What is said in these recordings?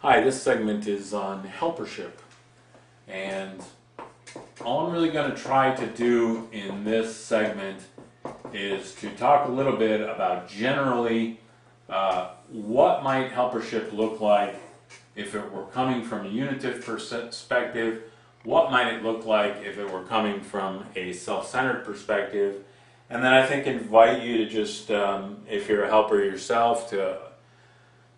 Hi, this segment is on helpership, and all I'm really going to try to do in this segment is to talk a little bit about generally what might helpership look like if it were coming from a unitive perspective, what might it look like if it were coming from a self-centered perspective, and then I think invite you to just, if you're a helper yourself, to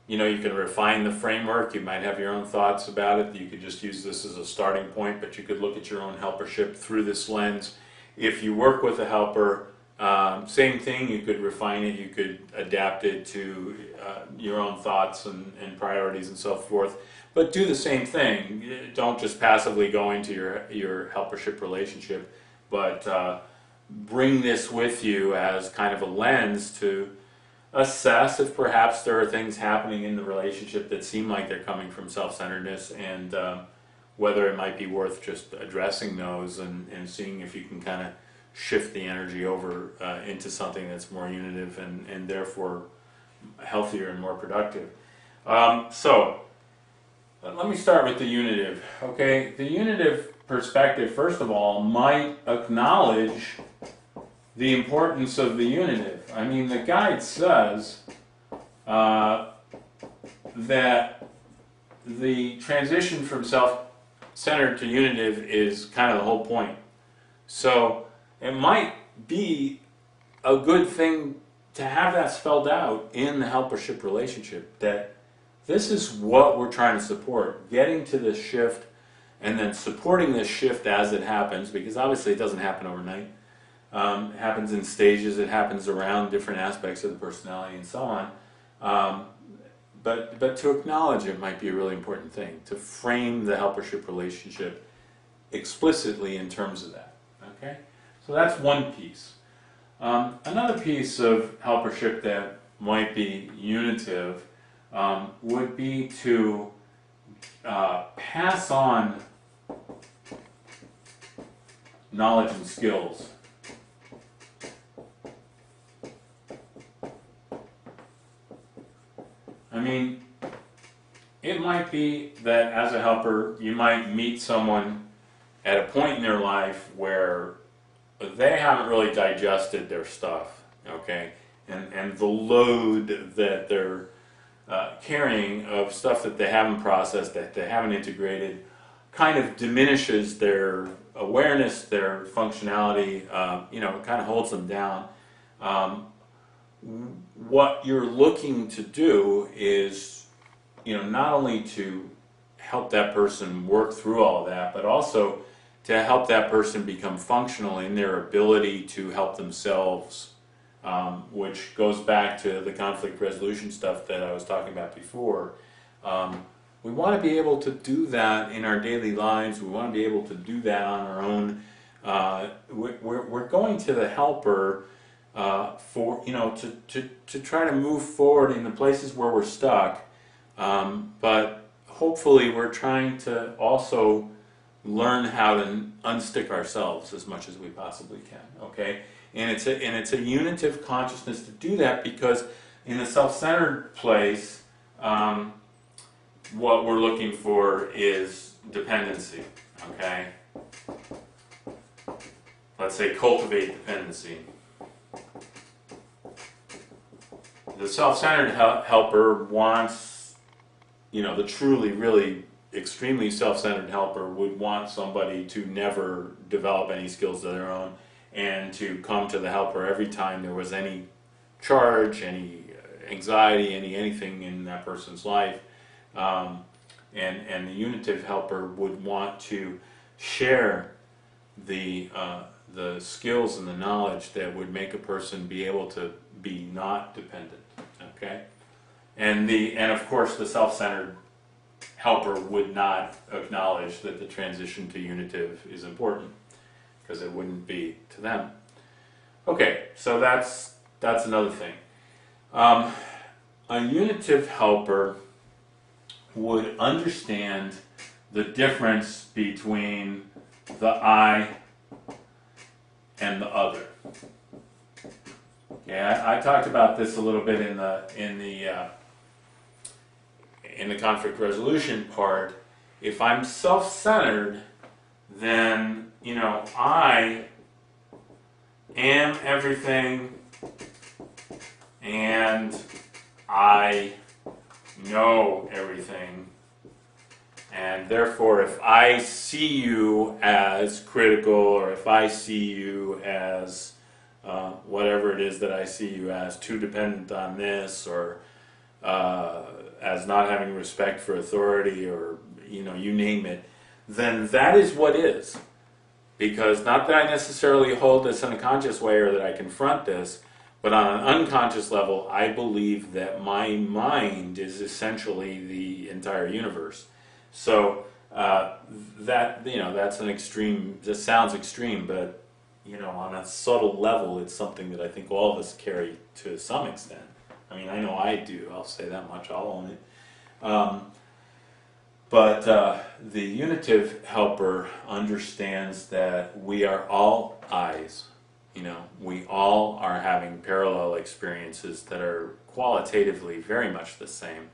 you can refine the framework. You might have your own thoughts about it. You could just use this as a starting point, but you could look at your own helpership through this lens. If you work with a helper, same thing, you could refine it, you could adapt it to your own thoughts and priorities and so forth. But do the same thing. Don't just passively go into your helpership relationship, but bring this with you as kind of a lens to assess if perhaps there are things happening in the relationship that seem like they're coming from self-centeredness, and whether it might be worth just addressing those and seeing if you can kind of shift the energy over into something that's more unitive and therefore healthier and more productive. So let me start with the unitive. Okay, the unitive perspective, first of all, might acknowledge the importance of the unitive. I mean, the guide says that the transition from self-centered to unitive is kind of the whole point. So it might be a good thing to have that spelled out in the helpership relationship, that this is what we're trying to support, getting to this shift and then supporting this shift as it happens, because obviously it doesn't happen overnight. It happens in stages, it happens around different aspects of the personality and so on. But to acknowledge it might be a really important thing, to frame the helpership relationship explicitly in terms of that. Okay? So that's one piece. Another piece of helpership that might be unitive would be to pass on knowledge and skills. I mean, it might be that as a helper, you might meet someone at a point in their life where they haven't really digested their stuff, okay? And the load that they're carrying of stuff that they haven't processed, that they haven't integrated, kind of diminishes their awareness, their functionality, it kind of holds them down. What you're looking to do is, not only to help that person work through all of that, but also to help that person become functional in their ability to help themselves, which goes back to the conflict resolution stuff that I was talking about before. We want to be able to do that in our daily lives. We want to be able to do that on our own. We're going to the helper for to try to move forward in the places where we're stuck, but hopefully we're trying to also learn how to unstick ourselves as much as we possibly can. Okay, and it's a unitive consciousness to do that, because in the self-centered place, what we're looking for is dependency. Okay, let's say cultivate dependency. The self-centered helper wants, the truly, really extremely self-centered helper would want somebody to never develop any skills of their own, and to come to the helper every time there was any charge, any anxiety, anything in that person's life. And the unitive helper would want to share the skills and the knowledge that would make a person be able to be not dependent. Okay, and of course the self-centered helper would not acknowledge that the transition to unitive is important, because it wouldn't be to them. Okay, so that's another thing. A unitive helper would understand the difference between the I and the other. Okay, I talked about this a little bit in in the conflict resolution part, if I'm self-centered, then, I am everything, and I know everything. And therefore, if I see you as critical, or if I see you as whatever it is that I see you as, too dependent on this, or as not having respect for authority, or you name it, then that is what is. Because not that I necessarily hold this in a conscious way or that I confront this, but on an unconscious level, I believe that my mind is essentially the entire universe. So that's an extreme. This sounds extreme, but on a subtle level, it's something that I think all of us carry to some extent. I mean, I know I do. I'll say that much. I'll own it. But the unitive helper understands that we are all eyes. We all are having parallel experiences that are qualitatively very much the same.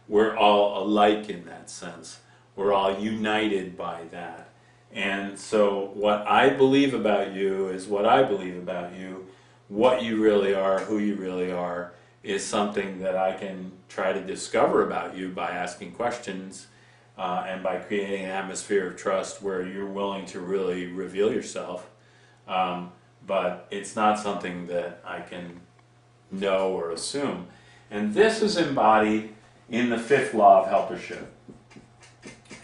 We're all alike in that sense. We're all united by that. And so what I believe about you is what I believe about you. What you really are, who you really are, is something that I can try to discover about you by asking questions and by creating an atmosphere of trust where you're willing to really reveal yourself. But it's not something that I can know or assume. And this is embodied in the fifth law of helpership.